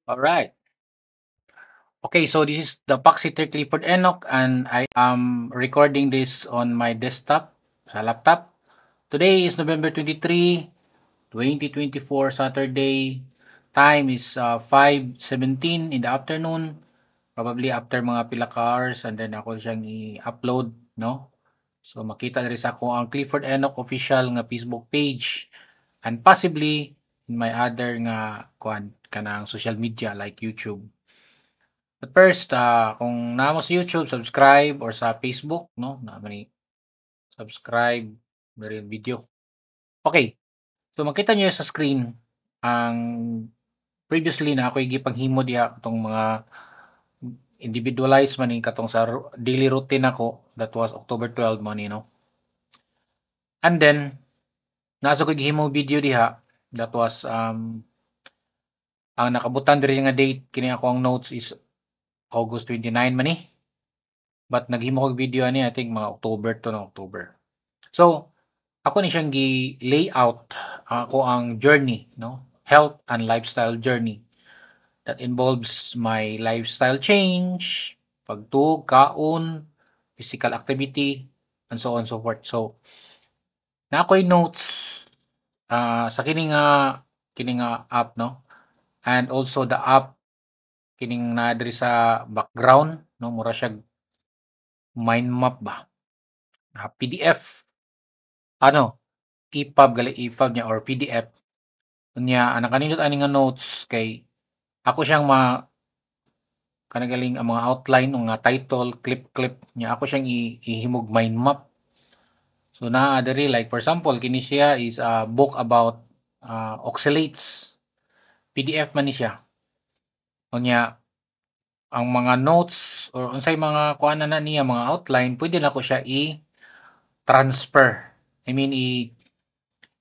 All right. Okay, so this is the Paxitter Clifford Enoch, and I am recording this on my desktop sa laptop. Today is November 23, 2024, Saturday. Time is 5:17 in the afternoon. Probably after mga pila ka hours, and then ako siyang i-upload, no? So makita diri sa ako ang Clifford Enoch official nga Facebook page, and possibly in my other nga kuan kanang social media like YouTube. But first, kung namo sa YouTube, subscribe, or sa Facebook, no? Na ni subscribe diri video. Okay. So makita niyo sa screen ang previously na ako gipanghimo diha katong mga individualized man ni katong sa daily routine ako, that was October 12 man ni, no. And then nasa ko gihimo video diha, that was ang nakabutan diri nga date kini ako ang notes is August 29 man ni. But naghimo ko video ani I think mga October to, no, October. So ako ni siyang gi-layout ako ang journey, no? Health and lifestyle journey that involves my lifestyle change, pagtuog, kaon, physical activity, and so on and so forth. So, na ako'y notes sa kining nga app, no? And also the app kining na diri sa background, no? Mura siya mind map ba? PDF, ano, EPUB gali EPUB niya or PDF. Unya, ang nakanindot ani nga notes kay ako siyang kanagaling ang mga outline o nga title, clip niya ako siyang ihimog mind map. So naa diri like for example kini siya is a book about oxalates. PDF man ni siya. Unya ang mga notes or unsay mga kuan na niya mga outline pwede na ko siya i-transfer. I mean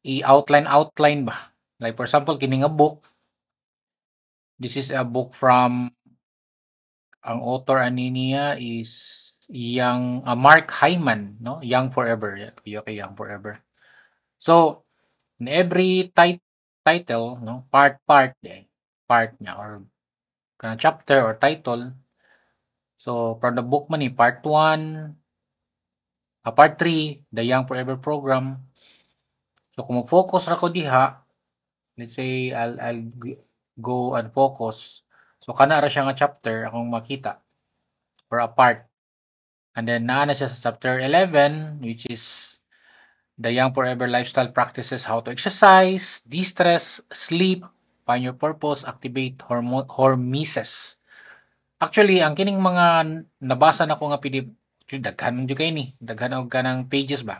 i-outline ba. Like for example kini nga book, this is a book from ang author ani niya is Mark Hyman, no? Young Forever. Yeah, okay, Young Forever. So, in every title, no, part niya or kana chapter or title. So, from the book man ni part 1, part 3, the Young Forever program. So, kung focus ra ko diha, let's say I'll go and focus. So, kana ra siya nga chapter akong makita or a part. And then naa na siya sa chapter 11, which is the Young Forever Lifestyle Practices, how to exercise, de-stress, sleep, find your purpose, activate hormesis. Actually, ang kining mga nabasa na ko nga PDF, daghan jud kay ni, daghan og kanang pages ba?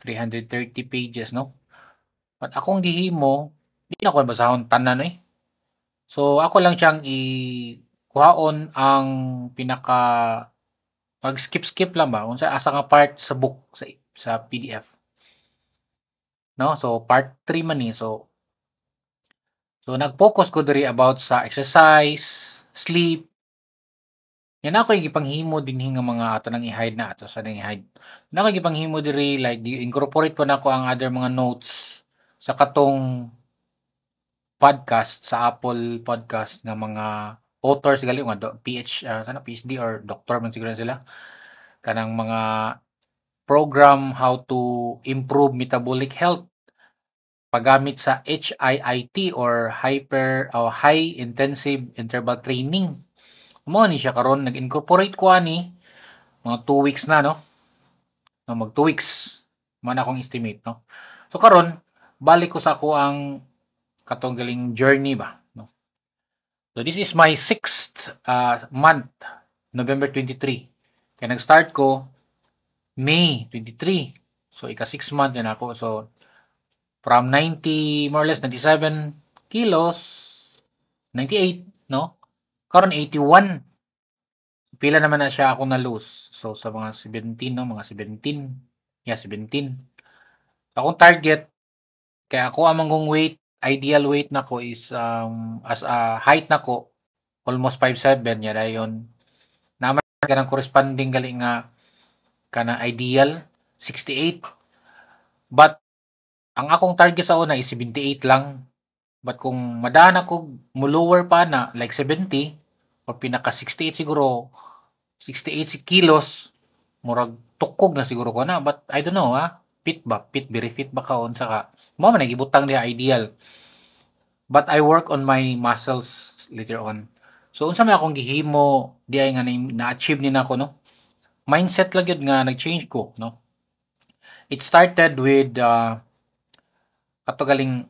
330 pages, no? But akong gihimo, di na ko basahon tanan eh. So ako lang siyang kuhaon ang pinaka mag-skip lang ba unsa asa nga part sa book sa PDF, no? So part 3 man ni. So nag-focus ko diri about sa exercise, sleep. Yan ako gipanghimo dinhi nga mga ato nang i-hide na ato sa nang i-hide. Nako gipanghimo diri like incorporate pa nako ang other mga notes sa katong podcast sa Apple Podcast nga mga authors gali nga sana PhD or doctor man siguro sila kanang mga program how to improve metabolic health paggamit sa HIIT or high intensive interval training. Mo ni siya karon nag-incorporate ko ani mga 2 weeks na, no? No, mag 2 weeks man akong estimate, no? So karon balik ko sa ako ang katong galing journey ba, no? So this is my 6th month, November 23. Kaya nag-start ko May 23. So ika 6 month na ako. So from 90 more or less 97 kilos, 98, no? Karon 81. Pila naman na siya ako na lose. So sa mga 17, no, mga 17. Yeah, 17. Akong target kaya ako amang kong weight, ideal weight nako is as a height nako almost 5'7" ya dayon. Naman kanang corresponding gali nga kana ideal 68. But ang akong target sa una is 78 lang. But kung madaan ako mo lower pa na like 70 or pinaka 68 siguro, 68 kilos, murag tukog na siguro ko na. But I don't know ha. Fit ba? Fit, very fit ba ka? Unsa ka? Mo man nagibutang diha ideal. But I work on my muscles later on. So unsa may akong gihimo di ay nga na-achieve ni nako no. Mindset lang yun nga nag-change ko no. It started with katugaling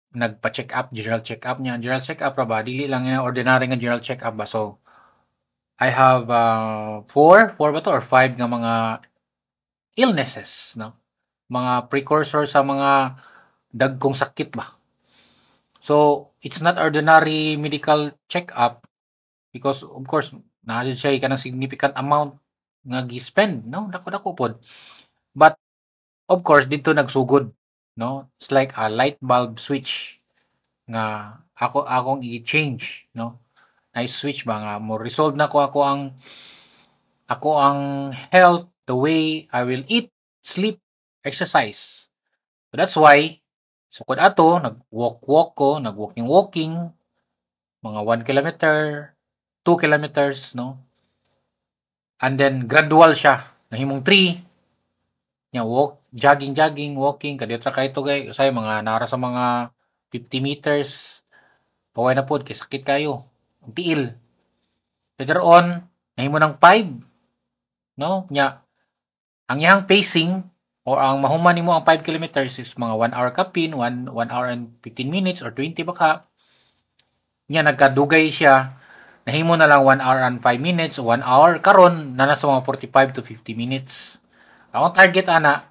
nagpa-check up, general check up niya. General check up ra ba? Dili lang yan ordinary nga general check up ba. So I have four ba to or five nga mga illnesses no. Mga precursor sa mga dagkong sakit ba. So it's not ordinary medical check up because of course naa siya ka ng significant amount nga gi-spend no dako pod. But of course dito nagsugod no. It's like a light bulb switch nga akong i-change no. I switch ba nga mo resolve na ko ako ang health, the way I will eat, sleep, exercise. So that's why sukod ato nag-walk ko, nag-walking mga 1 kilometer, 2 kilometers no. And then gradual siya. Nahimong 3 nya jogging, walking kadto kay to gay usay mga nara sa mga 50 meters. Paway na pod kay sakit kayo. Ang tiil. Later on, nahimo ng 5 no nya ang iyang pacing or ang mahuman nimo ang 5 kilometers is mga 1 hour kapin, 1 hour and 15 minutes or 20 baka. Nya nagkadugay siya. Nahimo na lang 1 hour and 5 minutes, 1 hour karon na nasa mga 45 to 50 minutes. Ang target ana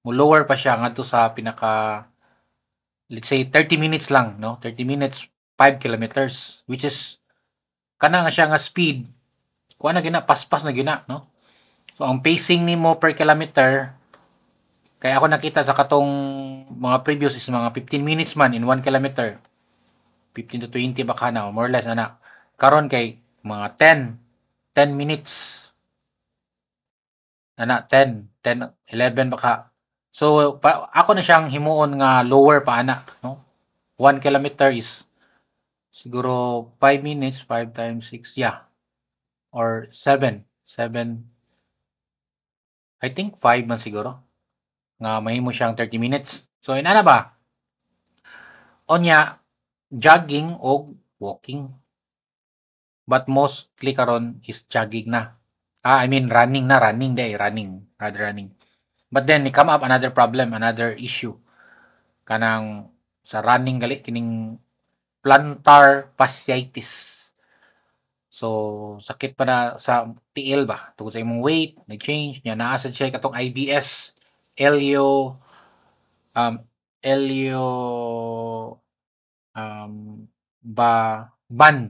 mo lower pa siya ngadto sa pinaka let's say 30 minutes lang no. 30 minutes 5 kilometers which is kana nga siya nga speed kuha na gina paspas na gina no. So ang pacing nimo per kilometer kaya ako nakita sa katong mga previous is mga 15 minutes man in 1 kilometer. 15 to 20 baka na more or less ana. Karon kay mga 10 minutes. Ana 10, 11 baka. So ako na siyang himuon nga lower pa ana no. 1 kilometer is siguro 5 minutes, 5 times 6, yeah. Or 7. I think 5 man siguro. Nga mahimo siyang 30 minutes. So inana ba? Onya jogging o walking. But mostly karon is jogging na. I mean running na, rather running. But then come up another problem, another issue. Kanang sa running gali kining plantar fasciitis. So sakit pa na sa tiil ba tungod sa imong weight, nag-change nya naa sad siya katong IBS, elio elio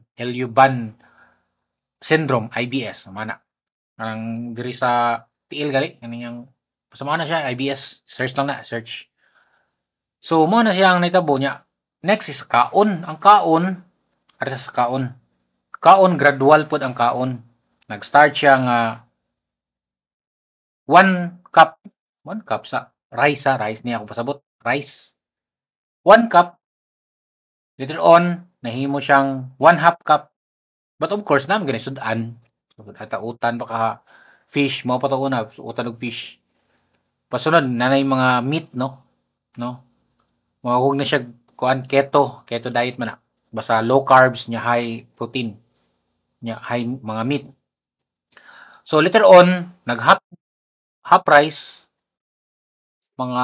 elio ban syndrome IBS mana. Ang diri sa tiil gali kaning pasama na siya IBS, search lang na, search. So mo na siya ang nitabo niya. Next is kaon. Ang kaon ara sa kaon. Kaon gradual pod ang kaon. Nag-start siya nga 1 cup sa rice niya ako pasabot. Rice. 1 cup. Later on, nahimo siyang 1/2 cup. But of course, naman gani sudan. Ata utan baka fish mo pa to una, utan og fish. Pasunod nanay mga meat no. No. Mawag na siya kuan keto diet man na. Basta low carbs nya high protein. Nya high mga meat. So later on, nag-half rice mga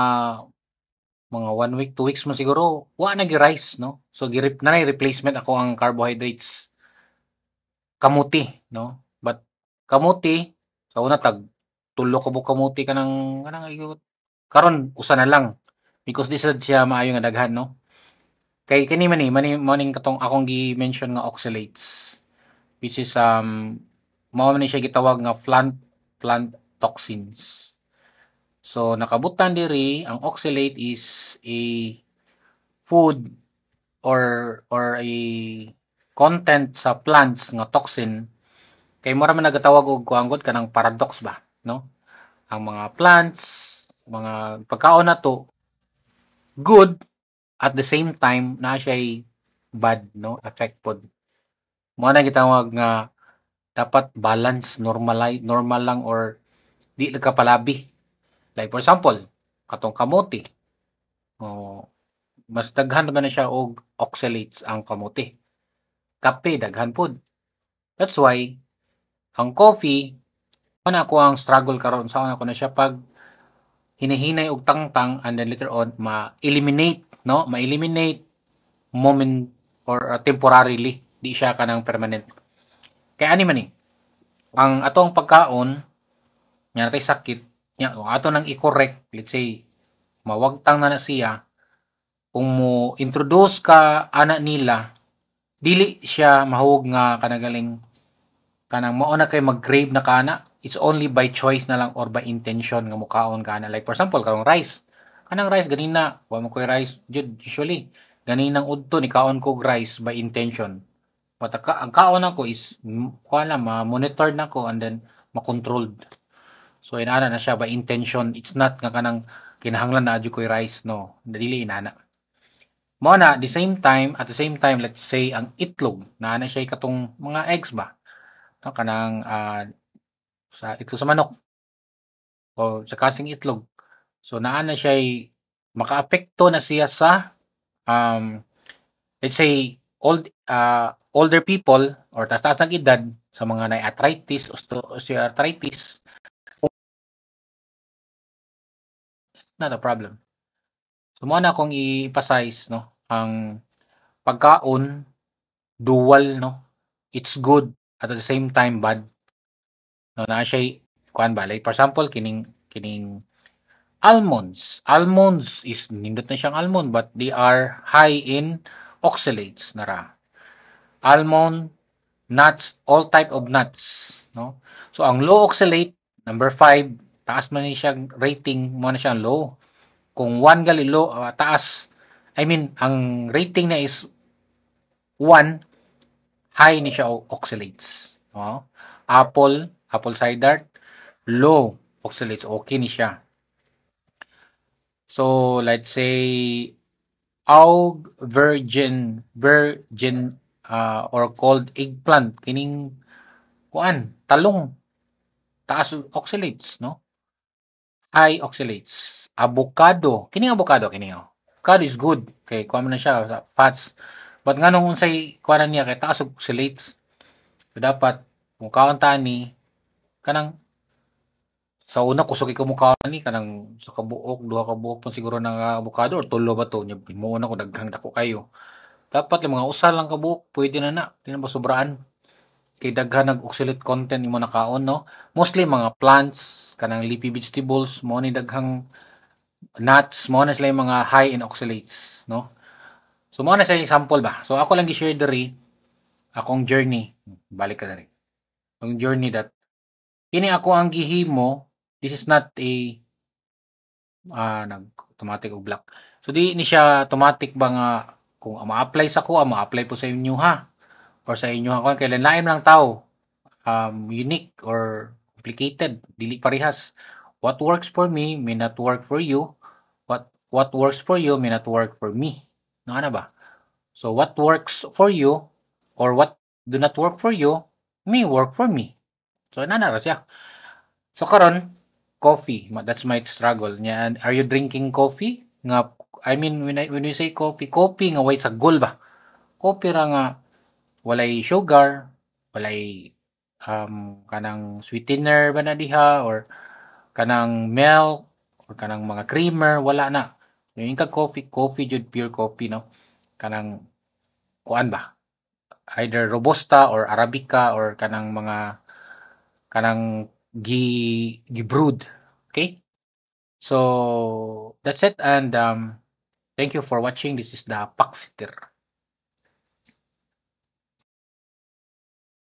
1 week, 2 weeks mo siguro, wa na gi-rice, no? So, nanay replacement ako ang carbohydrates. Kamuti, no? But, kamuti, sa una, tulo ko bu kamuti ka ng, karon usa na lang. Because this is siya maayo nga daghan, no? Kay, kani maning katong akong gi-mention nga oxalates. Which is, mao man siya gitawag nga plant toxins. So, nakabutan diri, ang oxalate is a food or a content sa plants nga toxin kay mura man nagatawag og kuanggod kanang paradox ba no. Ang mga plants mga pagkaon nato good at the same time na siya bad no effect pod. Mo na gitawag nga dapat balance, normal lang or di nagkapalabi. Like for example, katong kamote. O, mas daghan naman na siya og oxalates ang kamote. Kape daghan pod. That's why ang coffee na ako ang struggle karon sa ako na siya pag hinahinay og tangtang and then later on ma-eliminate no, ma-eliminate moment or temporarily di siya kanang permanent. Kaya ani man ni ang atong pagkaon nga natay sakit nya ato nang i-correct, let's say mawagtang na siya kung mo introduce ka ana nila dili siya mahug nga kanagaling kanang mao na kay mag-crave na kana. It's only by choice na lang or by intention nga mukaon kana. Like for example, kanang rice. Kanang rice ganina, wa mo koy rice usually. Ganinang udto ni kaon ko rice by intention. But ang kaon ako is kuha na ma-monitor na ko and then ma-controlled. So inana na siya by intention. It's not nga kanang kinahanglan na adyo koy rice no. Dili inana. Mo na at the same time let's say ang itlog na siya katong mga eggs ba no kanang sa itlog sa manok o sa kasing itlog. So naa na siya makaapekto na siya sa let's say older people or taas ng edad sa mga na arthritis, osteoarthritis, not a problem. So mo na akong i-emphasize no ang pagkaon dual no. It's good at the same time bad. No na siya kuan ba like for example kining almonds. Almonds is nindot na siyang almond but they are high in oxalates nara. Almond, nuts, all type of nuts, no? So ang low oxalate number 5, taas man ni siya rating mo na siya low. Kung 1 gali low taas. I mean, ang rating na is 1, high ni siya oxalates, no? Apple cider, low oxalates, okay ni siya. So let's say virgin or called eggplant kining kuan talong taas oxalates no, high oxalates. Avocado kini avocado is good kay kuan man na siya fats but nganong unsay kuan niya kay taas oxalates. So dapat kung kaon tani kanang sa una kusog ikaw mukha ni kanang sa kabuok duha ka buok pun siguro ng avocado or tulo ba to nya mo na ko daghang dako kayo. Dapat yung mga usa lang ka buok pwede na di na sobraan kay daghan nag-oxalate content imo nakaon no. Mostly mga plants kanang leafy vegetables mo ni daghang nuts mo na sila yung mga high in oxalates no. So mo na sa example ba. So ako lang gi-share diri akong journey. Balik ka diri. Yung journey that kini ako ang gihimo. This is not a nag-automatic o black. So di ni siya automatic ba nga kung ma-apply sa ko, ma-apply po sa inyo ha. Or sa inyo ha. Kung kailan lain lang tao. Unique or complicated. Dili parehas. What works for me may not work for you. What works for you may not work for me. No, ano ba? So what works for you or what do not work for you may work for me. So nanara siya. So karon coffee, that's my struggle. Nya, are you drinking coffee? Nga I mean when we say coffee nga way sa gol ba? Coffee ra nga walay sugar, walay kanang sweetener ba na diha or kanang milk or kanang mga creamer wala na. Yung coffee jud pure coffee no. Kanang kuan ba? Either robusta or arabica or kanang kanang gi-brewed. Okay? So that's it and thank you for watching. This is the Paksitir.